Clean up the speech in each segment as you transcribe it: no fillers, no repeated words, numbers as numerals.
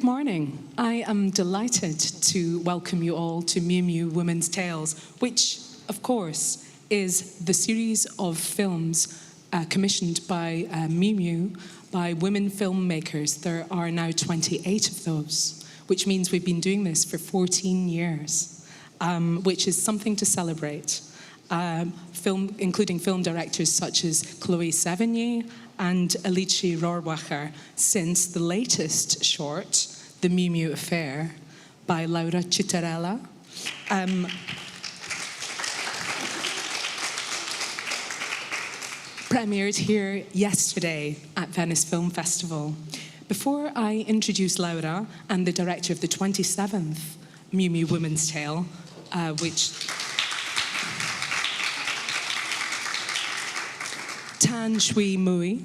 Good morning. I am delighted to welcome you all to Miu Miu Women's Tales, which, of course, is the series of films commissioned by Miu Miu by women filmmakers. There are now 28 of those, which means we've been doing this for 14 years, which is something to celebrate. Including film directors such as Chloe Sevigny and Alice Rohrwacher, since the latest short, The Miu Miu Affair, by Laura Citarella. Premiered here yesterday at Venice Film Festival. Before I introduce Laura and the director of the 27th Miu Miu Women's Tale, Chui Mui,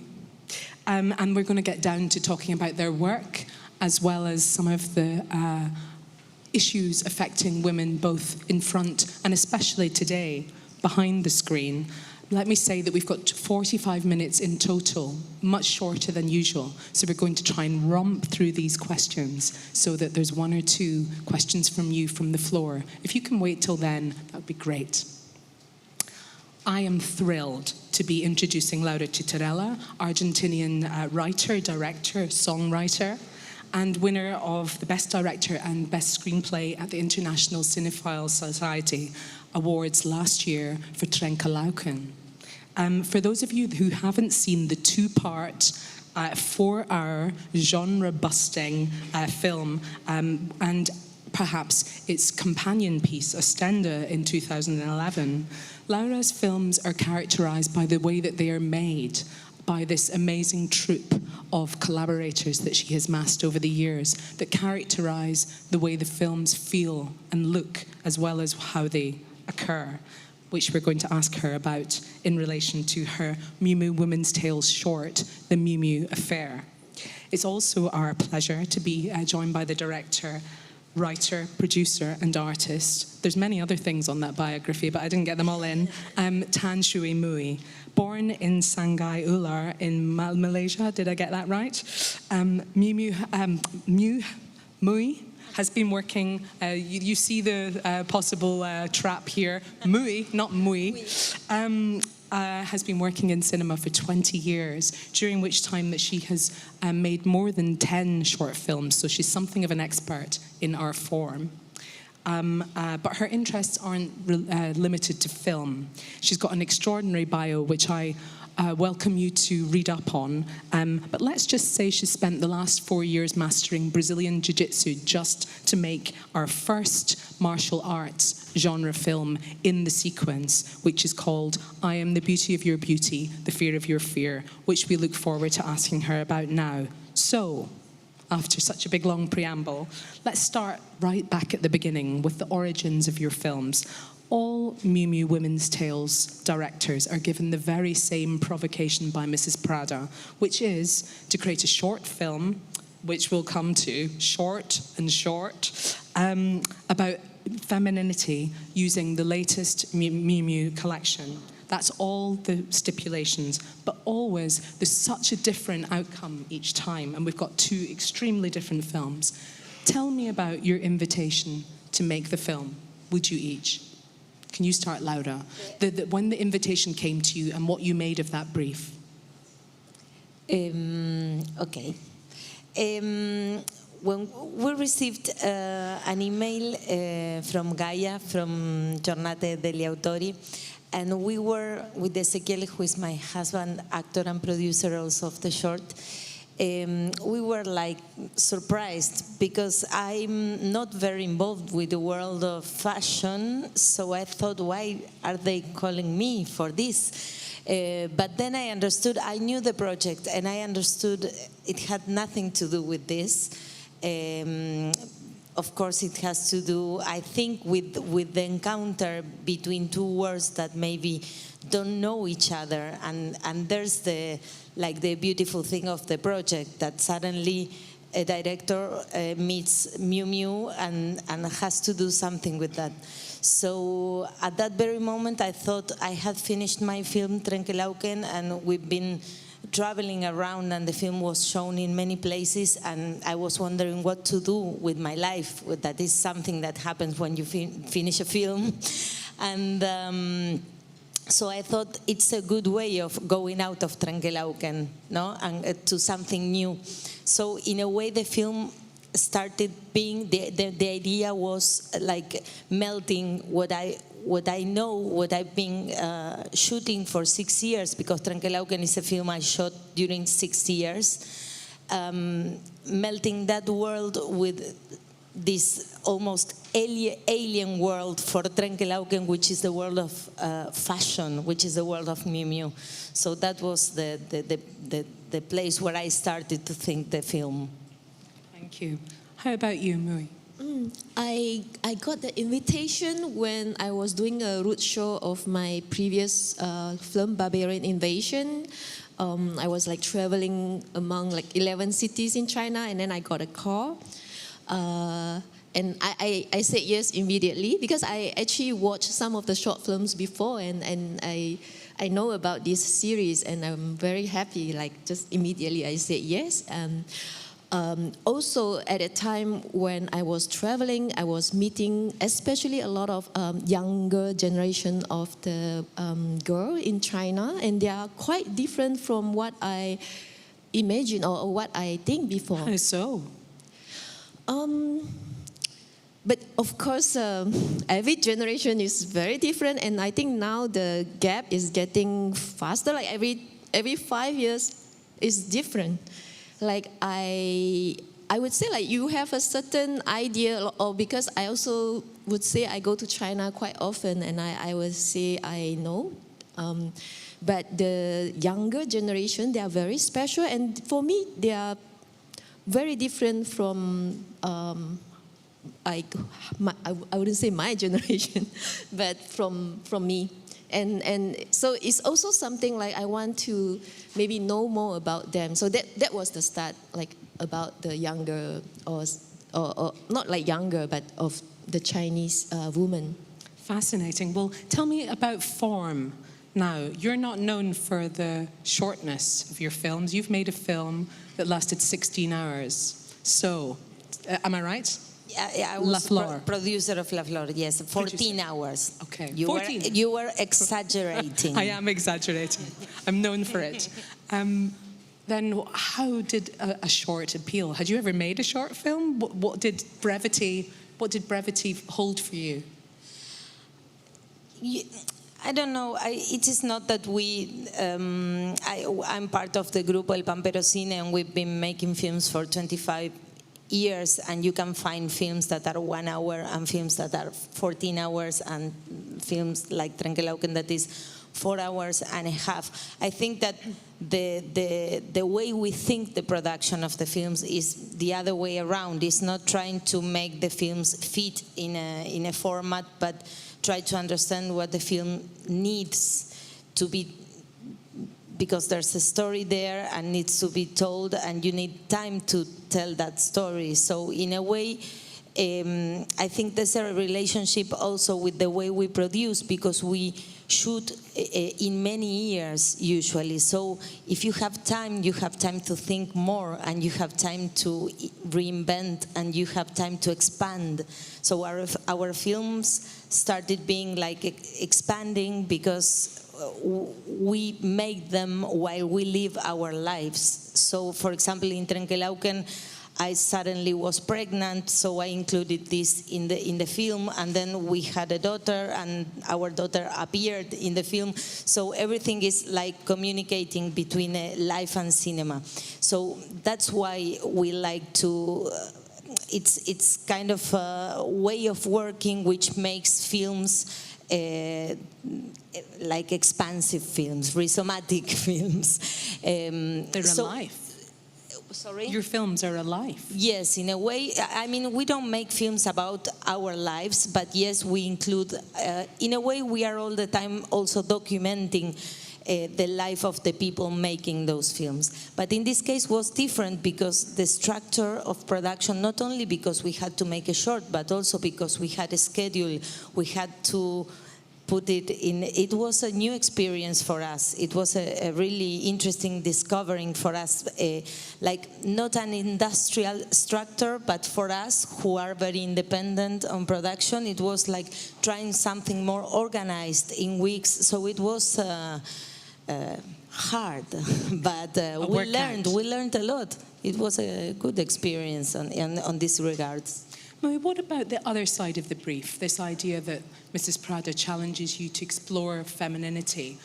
and we're going to get down to talking about their work as well as some of the issues affecting women both in front and especially today behind the screen. Let me say that we've got 45 minutes in total, much shorter than usual, so we're going to try and romp through these questions so that there's one or two questions from you from the floor. If you can wait till then, that would be great. I am thrilled to be introducing Laura Citarella, Argentinian writer, director, songwriter, and winner of the Best Director and Best Screenplay at the International Cinephile Society Awards last year for Trenkelauken. For those of you who haven't seen the two-part, 4-hour, genre-busting film, and perhaps its companion piece, Ostenda, in 2011, Laura's films are characterized by the way that they are made, by this amazing troupe of collaborators that she has massed over the years that characterize the way the films feel and look, as well as how they occur, which we're going to ask her about in relation to her Miu Miu Women's Tales short, The Miu Miu Affair. It's also our pleasure to be joined by the director, writer, producer, and artist. There's many other things on that biography, but I didn't get them all in. Chui Mui. Born in Sangay Ular in Malaysia, did I get that right? Miu Mui has been working, you see the possible trap here, Mui, not Mui, has been working in cinema for 20 years, during which time that she has made more than 10 short films, so she's something of an expert in our form. But her interests aren't limited to film. She's got an extraordinary bio, which I welcome you to read up on. But let's just say she spent the last 4 years mastering Brazilian Jiu-Jitsu just to make our first martial arts genre film in the sequence, which is called I Am the Beauty of Your Beauty, the Fear of Your Fear, which we look forward to asking her about now. So, after such a big long preamble, let's start right back at the beginning with the origins of your films. All Miu Miu Women's Tales directors are given the very same provocation by Mrs. Prada, which is to create a short film, which we'll come to, short, about femininity using the latest Miu Miu collection. That's all the stipulations, but always there's such a different outcome each time, and we've got two extremely different films. Tell me about your invitation to make the film, would you each? Can you start, Laura? When the invitation came to you and what you made of that brief. Okay. When we received an email from Gaia, from Giornate degli Autori, and we were with Ezequiel, who is my husband, actor and producer also of the short, we were like surprised because I'm not very involved with the world of fashion, so I thought, why are they calling me for this? But then I understood, I knew the project and I understood it had nothing to do with this. Of course, it has to do, I think, with the encounter between two worlds that maybe don't know each other, and there's the beautiful thing of the project that suddenly a director meets Miu Miu and has to do something with that. So at that very moment, I thought I had finished my film Trenkelauken, and we've been traveling around, and the film was shown in many places, and I was wondering what to do with my life. That is something that happens when you finish a film. And so I thought it's a good way of going out of Trenkelauken, no, and to something new. So in a way, the film started being, the idea was like melting what I know, what I've been shooting for 6 years, because Trenkelauken is a film I shot during 6 years, melting that world with this almost alien world for Trenkelauken, which is the world of fashion, which is the world of Miu Miu. So that was the place where I started to think the film. Thank you. How about you, Mui? I got the invitation when I was doing a road show of my previous film, Barbarian Invasion. I was like traveling among like 11 cities in China, and then I got a call. And I said yes immediately, because I actually watched some of the short films before, and I know about this series, and I'm very happy. Like just immediately I said yes. Also, at a time when I was traveling, I was meeting especially a lot of younger generation of the girl in China, and they are quite different from what I imagined or what I think before. How so? But of course, every generation is very different, and I think now the gap is getting faster. Like every 5 years is different. Like I would say, like you have a certain idea, or because I also would say I go to China quite often, and I would say I know. But the younger generation, they are very special, and for me, they are very different from I wouldn't say my generation, but from me. And so it's also something like I want to maybe know more about them. So that was the start, like about the younger, or not like younger, but of the Chinese woman. Fascinating. Well, tell me about form now. You're not known for the shortness of your films. You've made a film that lasted 16 hours. So, am I right? Yeah, I was producer of La Flor, yes, 14 hours. Okay, you 14. You were exaggerating. I am exaggerating. I'm known for it. Then how did a short appeal? Had you ever made a short film? What did brevity hold for you? I don't know. It is not that I'm part of the group El Pampero Cine, and we've been making films for 25 years, and you can find films that are 1 hour and films that are 14 hours and films like Trenkelauken that is 4 hours and a half. I think that the way we think the production of the films is the other way around. It's not trying to make the films fit in a format, but try to understand what the film needs to be, because there's a story there and needs to be told, and you need time to tell that story. So in a way, I think there's a relationship also with the way we produce, because we shoot in many years usually. So if you have time to think more, and you have time to reinvent, and you have time to expand. So our films started being like expanding, because we make them while we live our lives. So, for example, in Trenkelauken, I suddenly was pregnant, so I included this in the film, and then we had a daughter, and our daughter appeared in the film. So everything is like communicating between life and cinema. So that's why we like to. It's kind of a way of working which makes films like expansive films, rhizomatic films. They're alive. Sorry? Your films are alive. Yes, in a way. I mean, we don't make films about our lives, but yes, we include, in a way, we are all the time also documenting the life of the people making those films. But in this case was different, because the structure of production, not only because we had to make a short, but also because we had a schedule, we had to put it in. It was a new experience for us. It was a really interesting discovering for us, like not an industrial structure, but for us who are very independent on production, it was like trying something more organized in weeks. So it was hard, but we learned a lot. It was a good experience on these regards. Well, what about the other side of the brief, this idea that Mrs. Prada challenges you to explore femininity?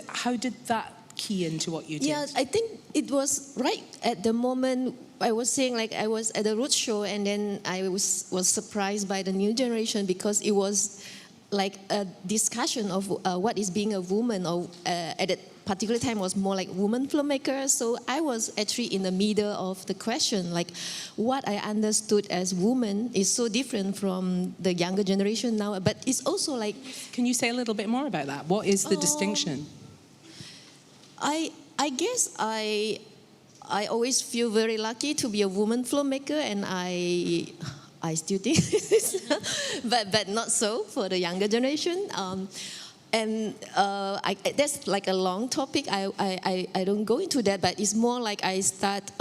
How did that key into what you did? Yeah, I think it was right at the moment I was saying, like I was at the roadshow and then I was surprised by the new generation because it was like a discussion of what is being a woman, or at that particular time was more like woman filmmaker. So I was actually in the middle of the question, like what I understood as woman is so different from the younger generation now, but it's also like... Can you say a little bit more about that? What is the distinction? I guess I always feel very lucky to be a woman filmmaker, and I still think, but not so for the younger generation. That's like a long topic. I don't go into that, but it's more like I start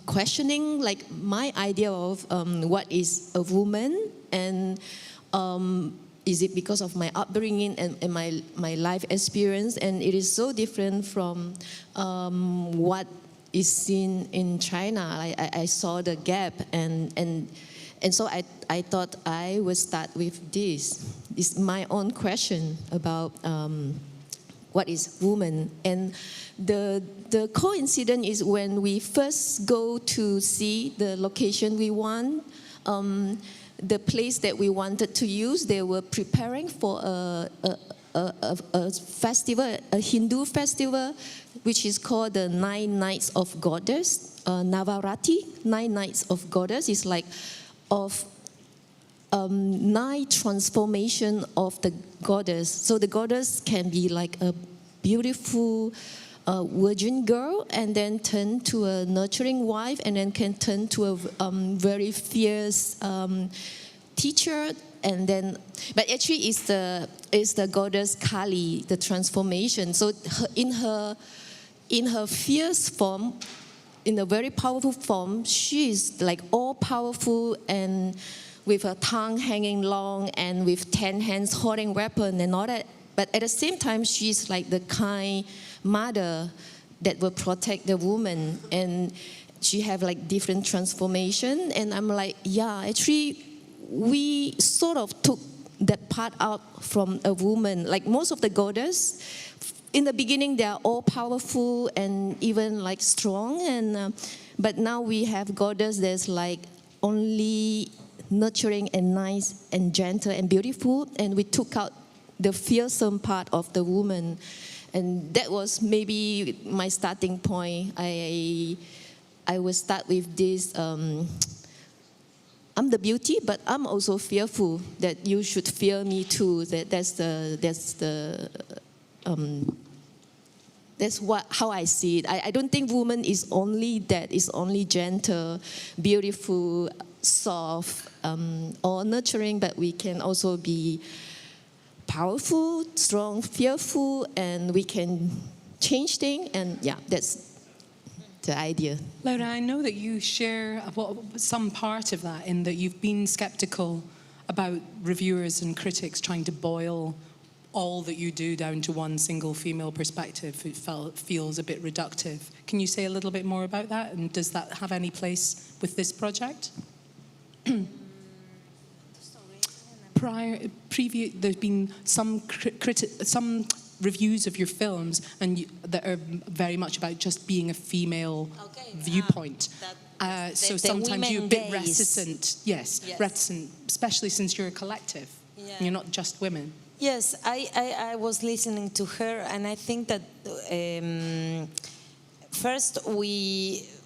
questioning like my idea of what is a woman, and is it because of my upbringing and my life experience, and it is so different from what is seen in China. I saw the gap, and so I thought I would start with this. It's my own question about what is woman. And the coincidence is when we first go to see the location we want, the place that we wanted to use, they were preparing for a festival, a Hindu festival, which is called the 9 Nights of Goddess, Navaratri, 9 Nights of Goddess. Is like of 9 transformation of the goddess. So the goddess can be like a beautiful virgin girl, and then turn to a nurturing wife, and then can turn to a very fierce teacher, and then, but actually it's the goddess Kali, the transformation. So in her fierce form, in a very powerful form, she is like all powerful and with her tongue hanging long and with 10 hands holding weapon and all that. But at the same time, she's like the kind mother that will protect the woman, and she have like different transformation. And I'm like, yeah, actually, we sort of took that part out from a woman. Like most of the goddess, in the beginning, they are all powerful and even like strong, and but now we have goddess that's like only nurturing and nice and gentle and beautiful, and we took out the fearsome part of the woman, and that was maybe my starting point. I will start with this. I'm the beauty, but I'm also fearful that you should fear me too. That's how I see it. I don't think woman is only that. It's only gentle, beautiful, soft, or nurturing, but we can also be powerful, strong, fearful, and we can change things. And yeah, that's the idea. Laura, I know that you share some part of that, in that you've been skeptical about reviewers and critics trying to boil all that you do down to one single female perspective. It feels a bit reductive. Can you say a little bit more about that? And does that have any place with this project? There's been some reviews of your films that are very much about just being a female viewpoint. So sometimes you're a bit reticent. Yes, reticent, especially since you're a collective. Yeah. You're not just women. Yes, I was listening to her, and I think that first,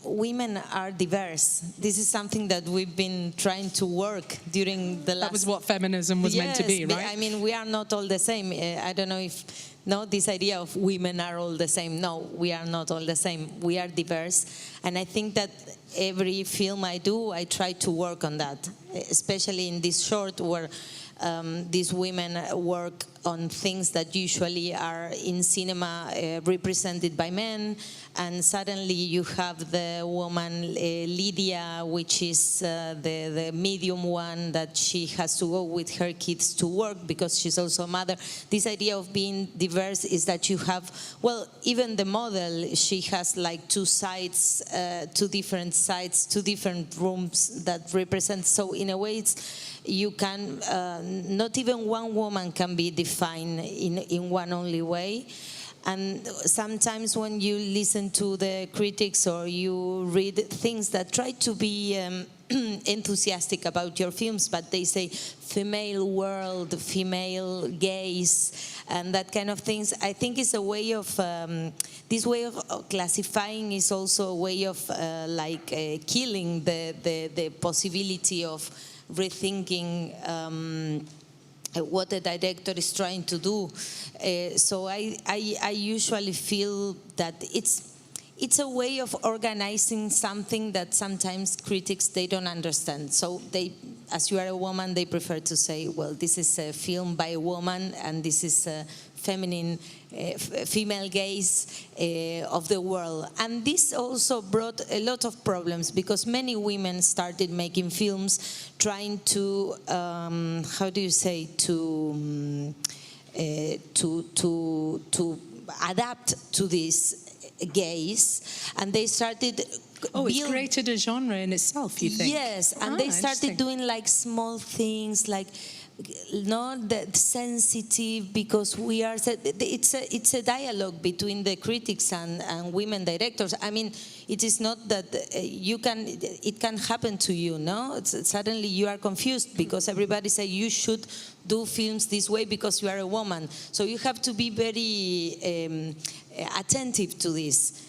women are diverse. This is something that we've been trying to work during the last... That was what feminism was meant to be, right? I mean, we are not all the same. I don't know if... No, this idea of women are all the same. No, we are not all the same. We are diverse. And I think that every film I do, I try to work on that, especially in this short where these women work on things that usually are in cinema represented by men, and suddenly you have the woman Lydia, which is the medium one, that she has to go with her kids to work because she's also a mother. This idea of being diverse is that you have, well, even the model, she has like two sides, two different sides, two different rooms that represent. So in a way, you can, not even one woman can be defined in one only way. And sometimes when you listen to the critics or you read things that try to be enthusiastic about your films, but they say female world, female gaze, and that kind of things, I think is a way of, this way of classifying is also a way of killing the possibility of rethinking what the director is trying to do. So I usually feel that it's a way of organizing something that sometimes critics, they don't understand. So they, as you are a woman, they prefer to say, well, this is a film by a woman and this is a feminine, female gaze of the world. And this also brought a lot of problems because many women started making films trying to, how do you say, to adapt to this gaze, and they started. Oh, it's created a genre in itself, you think? Yes, and they started doing like small things, like not that sensitive, because we are. It's a dialogue between the critics and women directors. I mean, it is not that you can. It can happen to you, no? Suddenly you are confused because everybody say you should do films this way because you are a woman. So you have to be very attentive to this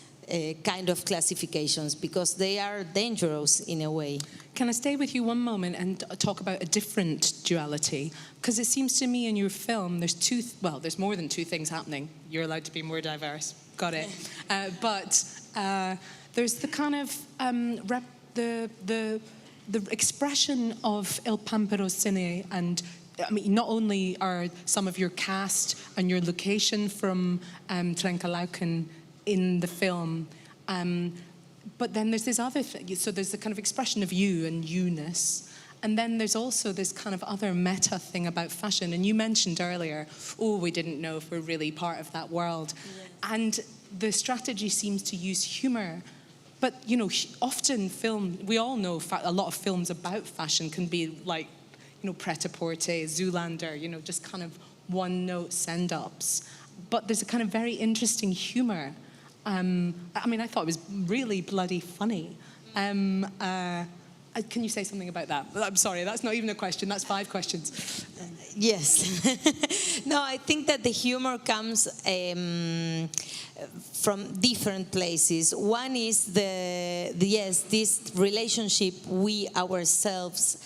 kind of classifications because they are dangerous in a way. Can I stay with you one moment and talk about a different duality? Because it seems to me in your film there's there's more than two things happening. You're allowed to be more diverse. Got it. But there's the kind of the expression of Il Pampero Cine, and I mean, not only are some of your cast and your location from Trencalauken in the film, but then there's this other thing. So there's the kind of expression of you and you-ness, and then there's also this kind of other meta thing about fashion. And you mentioned earlier, we didn't know if we're really part of that world. Yes. And the strategy seems to use humor. But, you know, often we all know a lot of films about fashion can be like, you know, Pret-a-Porter, Zoolander, you know, just kind of one-note send-ups. But there's a kind of very interesting humor. I mean, I thought it was really bloody funny. Can you say something about that? I'm sorry, that's not even a question, that's 5 questions. Yes. No, I think that the humor comes from different places. One is this relationship we ourselves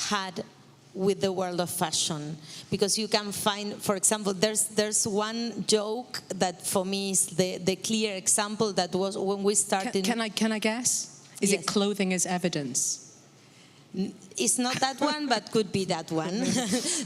had with the world of fashion, because you can find, for example, there's one joke that for me is the clear example that was when we started. Can I guess? Is Yes. it clothing as evidence? It's not that one, but could be that one.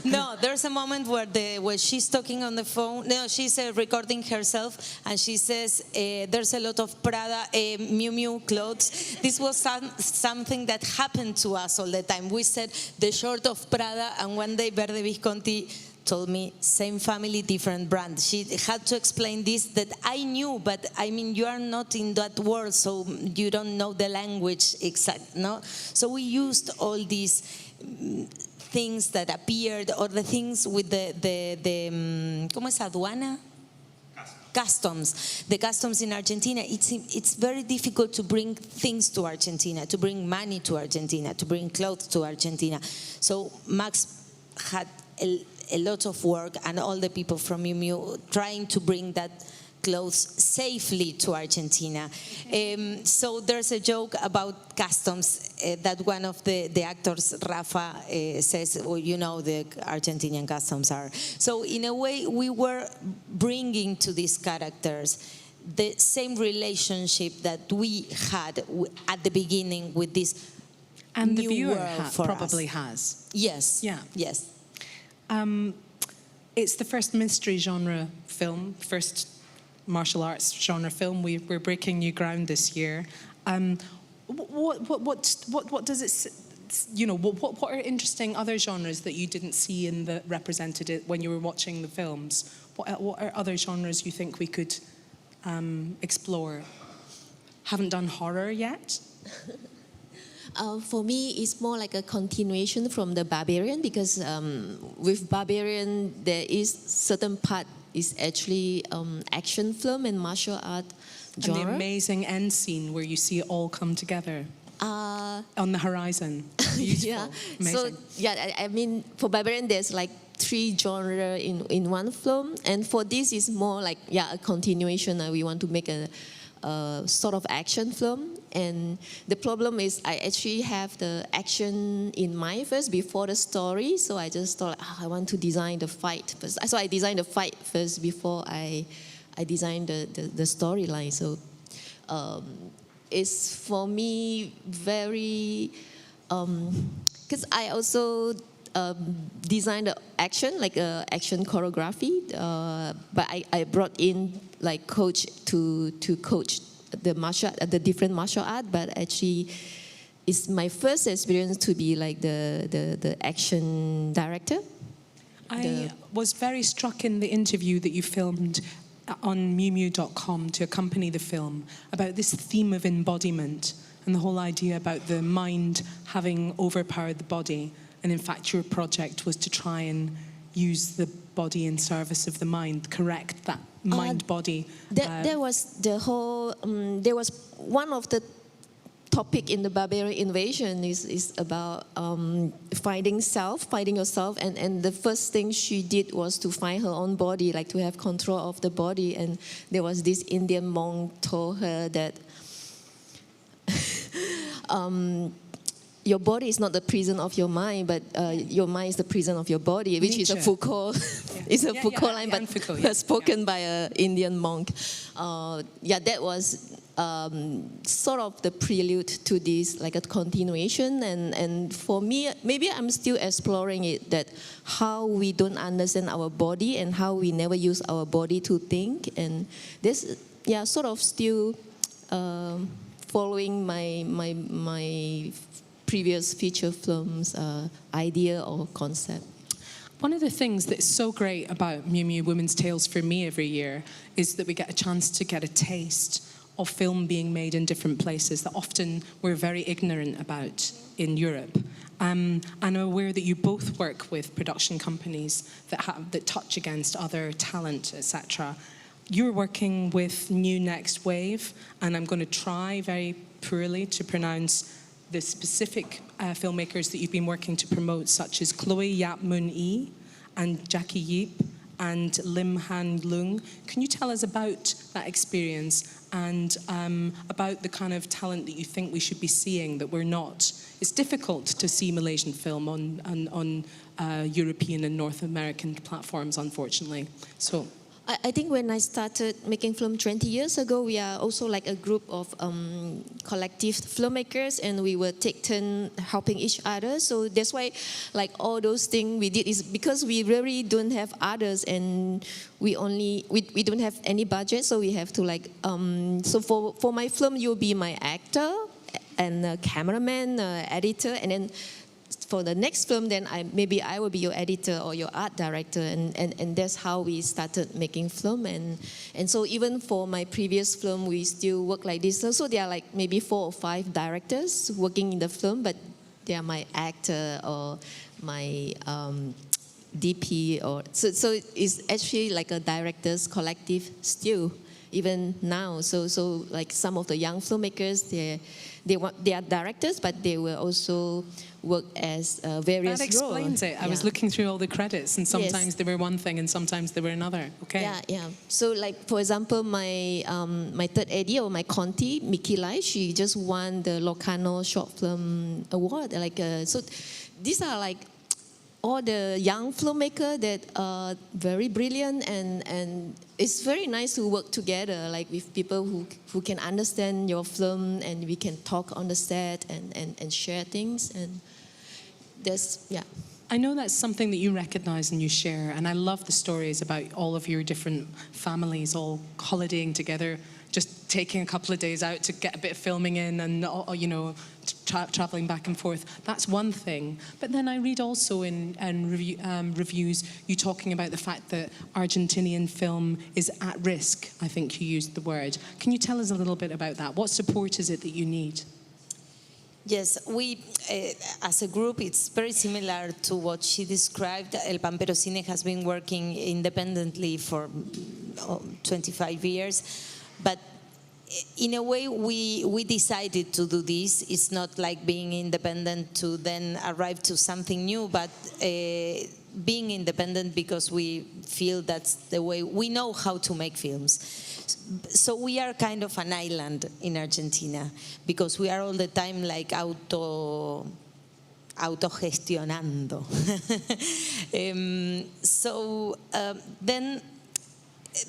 No, there's a moment where she's talking on the phone. No, she's recording herself, and she says, "There's a lot of Prada, Miu Miu clothes." This was something that happened to us all the time. We said the short of Prada, and one day Verde Visconti told me, same family, different brand. She had to explain this that I knew, but I mean, you are not in that world, so you don't know the language exact, no? So we used all these things that appeared, or the things with the ¿cómo es aduana? Customs. The customs in Argentina, it's very difficult to bring things to Argentina, to bring money to Argentina, to bring clothes to Argentina. So Max had a lot of work, and all the people from Miu Miu trying to bring that clothes safely to Argentina. So there's a joke about customs that one of the actors, Rafa, says, well, you know, the Argentinian customs are. So in a way, we were bringing to these characters the same relationship that we had at the beginning with this and new the viewer world probably has. Yes. Yeah. Yes. It's the first mystery genre film, first martial arts genre film. We're breaking new ground this year. What does it? What are interesting other genres that you didn't see represented it when you were watching the films? What are other genres you think we could explore? Haven't done horror yet? For me, it's more like a continuation from the Barbarian, because with Barbarian, there is certain part is actually action film and martial art genre. And the amazing end scene where you see it all come together on the horizon. Beautiful. Yeah. Amazing. So I mean, for Barbarian, there's like 3 genre in one film, and for this is more like a continuation. We want to make a sort of action film, and the problem is I actually have the action in mind first before the story. So I just thought I want to design the fight first. So I designed the fight first before I designed the storyline. So it's for me very because I also designed the action, like action choreography, but I brought in like coach to coach the different martial art. But actually, it's my first experience to be like the action director. I was very struck in the interview that you filmed on miumiu.com to accompany the film about this theme of embodiment and the whole idea about the mind having overpowered the body. And in fact, your project was to try and use the body in service of the mind, correct that mind-body. There was the whole. There was one of the topic in the Barbarian Invasion is about finding yourself, and the first thing she did was to find her own body, like to have control of the body. And there was this Indian monk told her that. Your body is not the prison of your mind, but your mind is the prison of your body, which is a Foucault. It's a Foucault line, but Foucault, spoken by an Indian monk. That was sort of the prelude to this, like a continuation. And for me, maybe I'm still exploring it, that how we don't understand our body and how we never use our body to think. And this, sort of still following my previous feature films idea or concept. One of the things that's so great about Miu Miu Women's Tales for me every year is that we get a chance to get a taste of film being made in different places that often we're very ignorant about in Europe. And I'm aware that you both work with production companies that touch against other talent, etc. You're working with New Next Wave, and I'm going to try very poorly to pronounce the specific filmmakers that you've been working to promote, such as Chloe Yap Moon Yi and Jackie Yip and Lim Han Lung. Can you tell us about that experience and about the kind of talent that you think we should be seeing that we're not? It's difficult to see Malaysian film on European and North American platforms, unfortunately. So. I think when I started making film 20 years ago, we are also like a group of collective filmmakers, and we were take turn helping each other. So that's why, like all those things we did is because we really don't have others, and we don't have any budget, so we have to like. So for my film, you'll be my actor and cameraman, editor, and then. For the next film, then maybe I will be your editor or your art director, and that's how we started making film. And so even for my previous film, we still work like this. So there are like maybe 4 or 5 directors working in the film, but they are my actor or my DP, or so it's actually like a directors collective still even now. So like some of the young filmmakers, they are directors, but they will also work as various roles. That explains it. I was looking through all the credits, and sometimes they were one thing and sometimes they were another. Okay. Yeah. So like, for example, my third AD or my Conti, Miki Lai, she just won the Locarno Short Film Award. So these are like all the young filmmakers that are very brilliant, and it's very nice to work together, like with people who can understand your film, and we can talk on the set and share things, and that's I know that's something that you recognize and you share, and I love the stories about all of your different families all holidaying together, just taking a couple of days out to get a bit of filming in and, you know, traveling back and forth. That's one thing. But then I read also in reviews you talking about the fact that Argentinian film is at risk, I think you used the word. Can you tell us a little bit about that? What support is it that you need? Yes, we, as a group, it's very similar to what she described. El Pampero Cine has been working independently for 25 years, but in a way, we decided to do this. It's not like being independent to then arrive to something new, but being independent because we feel that's the way we know how to make films. So we are kind of an island in Argentina because we are all the time like autogestionando.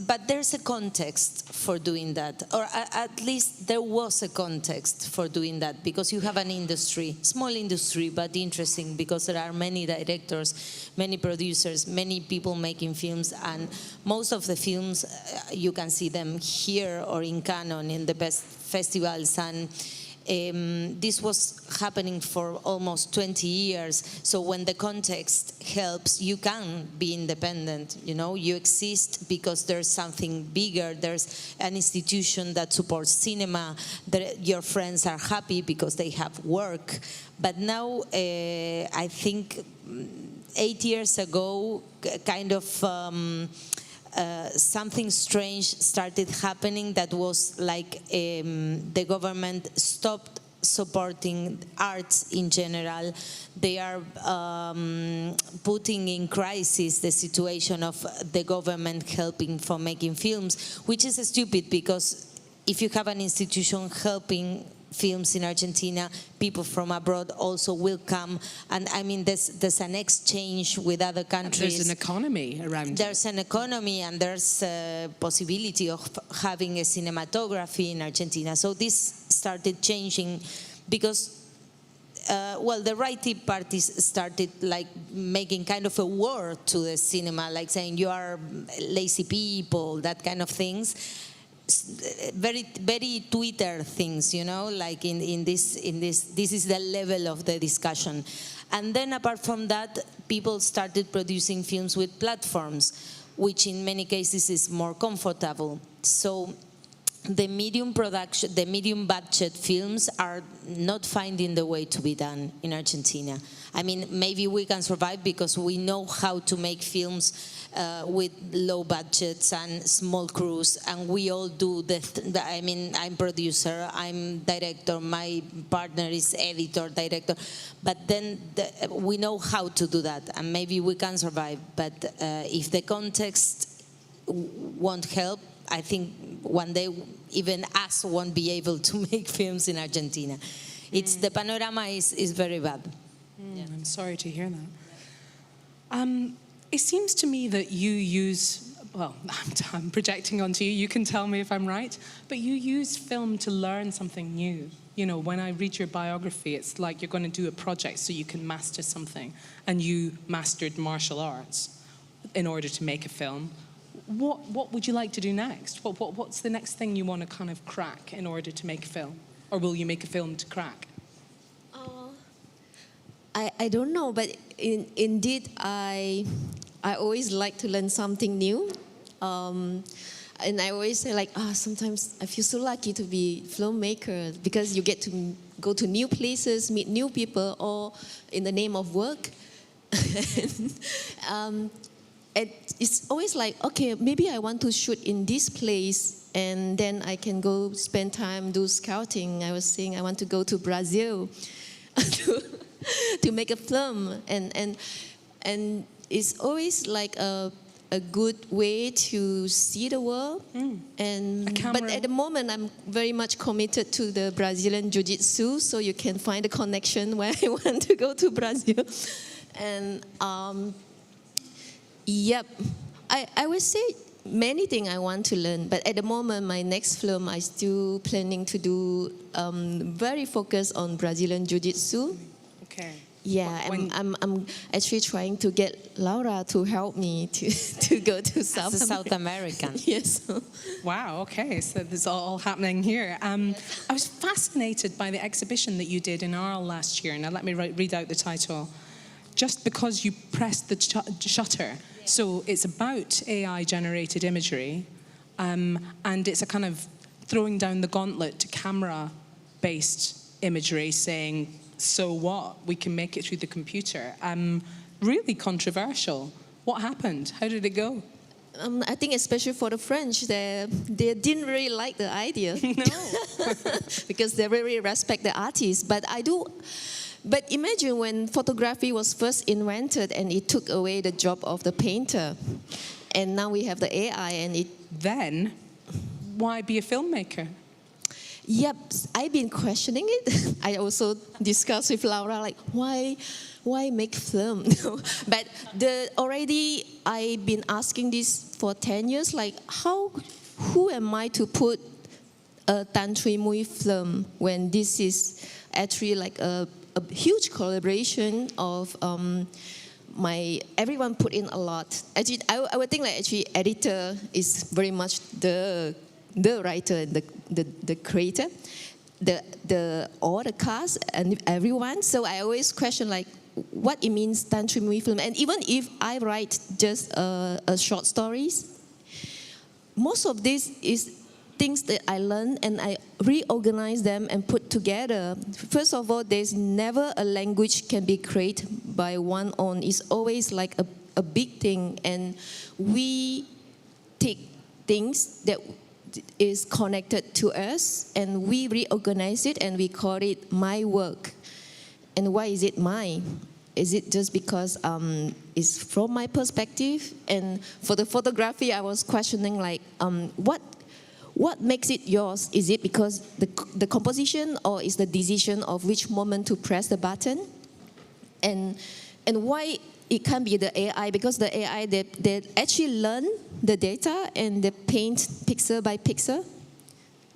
But there's a context for doing that, or at least there was a context for doing that, because you have an industry, small industry, but interesting, because there are many directors, many producers, many people making films, and most of the films, you can see them here or in Canon, in the best festivals, and this was happening for almost 20 years. So when the context helps, you can be independent. You know, you exist because there's something bigger. There's an institution that supports cinema. Your friends are happy because they have work. But now, I think 8 years ago, kind of something strange started happening, that was like the government stopped supporting arts in general. They are putting in crisis the situation of the government helping for making films, which is stupid, because if you have an institution helping films in Argentina, people from abroad also will come, and I mean there's an exchange with other countries. And there's an economy around it. There's an economy, and there's a possibility of having a cinematography in Argentina. So this started changing because the right parties started like making kind of a war to the cinema, like saying you are lazy people, that kind of things. Very, very Twitter things, you know, like in this is the level of the discussion. And then apart from that, people started producing films with platforms, which in many cases is more comfortable. So the medium budget films are not finding the way to be done in Argentina. I mean, maybe we can survive because we know how to make films with low budgets and small crews, and we all do I mean, I'm producer, I'm director, my partner is editor, director, but then we know how to do that, and maybe we can survive. But if the context won't help, I think one day even us won't be able to make films in Argentina. It's the panorama is very bad. Yeah. I'm sorry to hear that. It seems to me that you use, well, I'm projecting onto you, you can tell me if I'm right, but you use film to learn something new. You know, when I read your biography, it's like you're going to do a project so you can master something, and you mastered martial arts in order to make a film. What would you like to do next? What's the next thing you want to kind of crack in order to make a film? Or will you make a film to crack? I don't know, but indeed, I always like to learn something new. And I always say, like, sometimes I feel so lucky to be a filmmaker, because you get to go to new places, meet new people, all in the name of work. And it's always like, okay, maybe I want to shoot in this place, and then I can go spend time, do scouting. I was saying I want to go to Brazil to make a film, and it's always like a good way to see the world. But at the moment, I'm very much committed to the Brazilian Jiu-Jitsu, so you can find a connection where I want to go to Brazil. And yep, I would say many things I want to learn, but at the moment, my next film, I still planning to do very focused on Brazilian Jiu-Jitsu. Okay. Yeah, When- I'm actually trying to get Laura to help me to go to As a South American. Yes. Wow, okay, so this is all happening here. I was fascinated by the exhibition that you did in Arles last year. Now let me read out the title. Just Because You Pressed the Shutter. So it's about AI-generated imagery, and it's a kind of throwing down the gauntlet to camera-based imagery, saying, so what? We can make it through the computer. Really controversial. What happened? How did it go? I think especially for the French, they didn't really like the idea. No. Because they really respect the artists. But imagine when photography was first invented and it took away the job of the painter. And now we have the AI and it... Then, why be a filmmaker? Yep, I've been questioning it. I also discussed with Laura, like, why make film? But already I've been asking this for 10 years, like, who am I to put a Tan Chui Mui film when this is actually like a huge collaboration of everyone put in a lot. Actually, I would think like actually editor is very much the writer, the creator, all the cast and everyone. So I always question like what it means Tan Chui Mui film. And even if I write just short stories, most of this is things that I learned and I reorganize them and put together. First of all, there's never a language can be created by one own. It's always like a big thing, and we take things that is connected to us and we reorganize it and we call it my work. And why is it mine? Is it just because it's from my perspective? And for the photography, I was questioning like, what makes it yours? Is it because the composition, or is the decision of which moment to press the button? And why it can't be the AI? Because the AI, they actually learn the data and they paint pixel by pixel.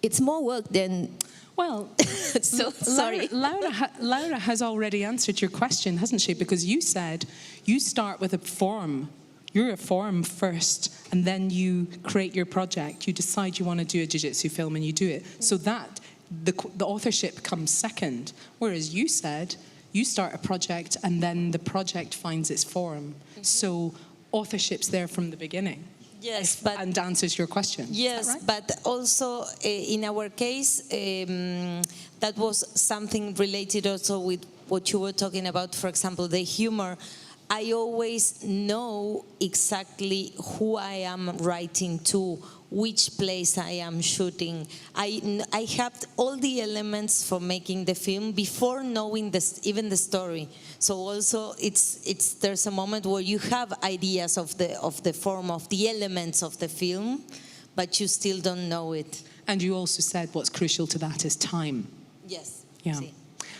It's more work than... Well, so sorry. Laura has already answered your question, hasn't she? Because you said you start with a form. You're a form first, and then you create your project. You decide you want to do a jiu-jitsu film, and you do it. So that the authorship comes second. Whereas you said you start a project, and then the project finds its form. So authorship's there from the beginning. Yes, and answers your question. Yes, right? but also in our case, that was something related also with what you were talking about. For example, the humor. I always know exactly who I am writing to, which place I am shooting. I have all the elements for making the film before knowing even the story. So also there's a moment where you have ideas of the form, of the elements of the film, but you still don't know it. And you also said what's crucial to that is time. Yes. Yeah. Sí.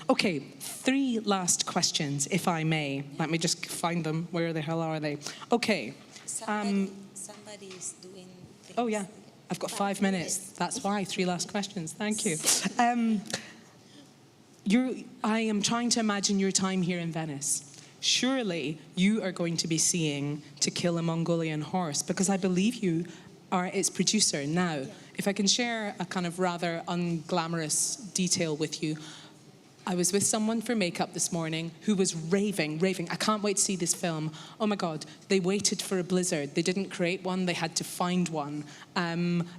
Okay, 3 last questions, if I may. Let me just find them. Where the hell are they? Okay. Somebody is doing things. Oh, yeah. I've got 5 minutes. That's why. 3 last questions. Thank you. I am trying to imagine your time here in Venice. Surely you are going to be seeing To Kill a Mongolian Horse, because I believe you are its producer now. Yeah. If I can share a kind of rather unglamorous detail with you, I was with someone for makeup this morning who was raving. I can't wait to see this film. Oh my God, they waited for a blizzard. They didn't create one, they had to find one.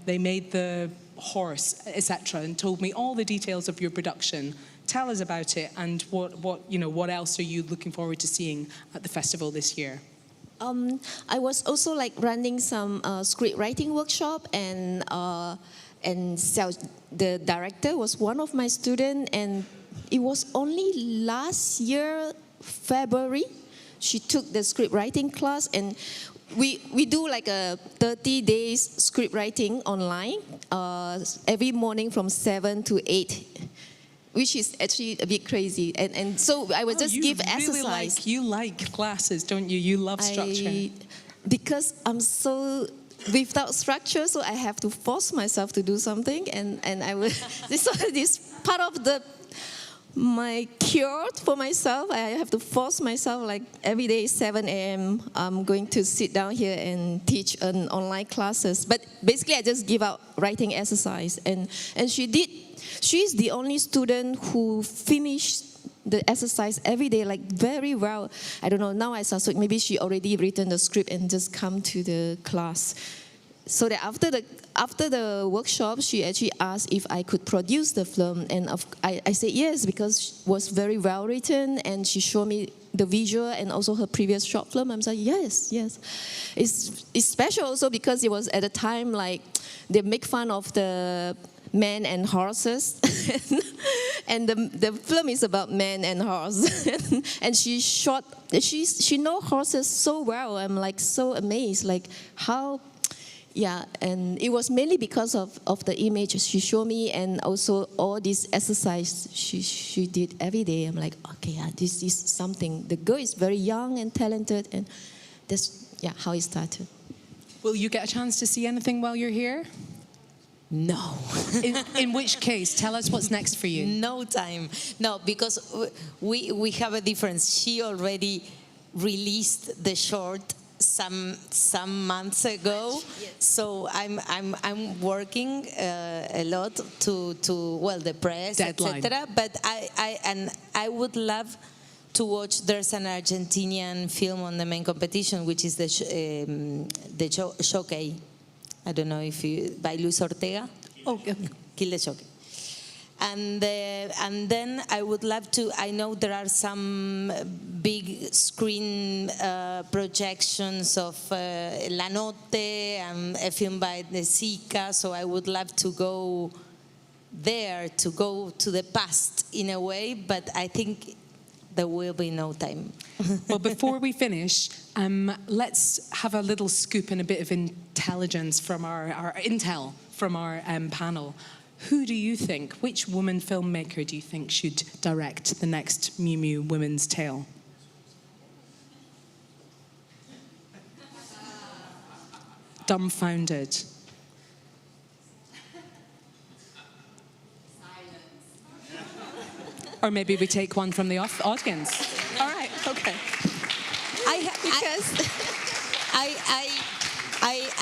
They made the horse, etc., and told me all the details of your production. Tell us about it, and what else are you looking forward to seeing at the festival this year? I was also like running some script writing workshop, and the director was one of my students, and it was only last year, February, she took the script writing class, and we do like a 30 days script writing online, every morning from 7 to 8, which is actually a bit crazy. And so I would just give exercise. You like classes, don't you? You love structure. Because I'm so without structure, so I have to force myself to do something, and I will. This part of the my cure for myself. I have to force myself, like every day, 7 a.m., I'm going to sit down here and teach an online classes. But basically, I just give out writing exercise. And she's the only student who finished the exercise every day, like very well. I don't know, now I suspect maybe she already written the script and just come to the class. So that after the workshop, she actually asked if I could produce the film, and I said yes, because it was very well written, and she showed me the visual and also her previous short film. I'm like, yes. It's special also because it was at a time like they make fun of the men and horses, and the film is about men and horse, and she knows horses so well. I'm like so amazed, like how. Yeah, and it was mainly because of the image she showed me, and also all this exercise she did every day. I'm like, okay, yeah, this is something. The girl is very young and talented, and that's how it started. Will you get a chance to see anything while you're here? No. In which case, tell us what's next for you. No time. No, because we have a difference. She already released the short some months ago, yes. So I'm working a lot to the press, etc. But I would love to watch. There's an Argentinian film on the main competition, which is the Chui. I don't know if you by Luis Ortega. Oh, okay. Kill the Chui. And then I would love to. I know there are some big screen projections of La Notte and a film by the Zika. So I would love to go there, to go to the past in a way. But I think there will be no time. Well, before we finish, let's have a little scoop and a bit of intelligence from our intel from our panel. Who do you think, which woman filmmaker do you think should direct the next Miu Miu Women's Tale? Dumbfounded. Or maybe we take one from the audience. All right, okay.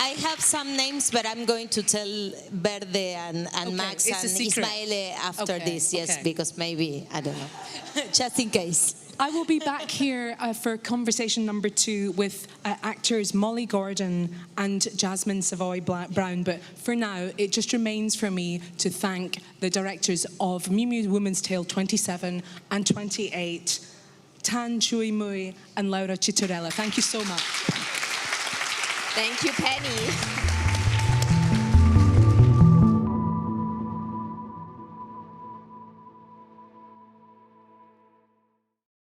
I have some names, but I'm going to tell Verde and okay, Max and Ismaele after this, yes, okay. Because maybe, I don't know, just in case. I will be back here for conversation number 2 with actors Molly Gordon and Jasmine Savoy Brown. But for now, it just remains for me to thank the directors of Miu Miu Women's Tale 27 and 28, Tan Chui Mui and Laura Citarella. Thank you so much. Thank you, Penny.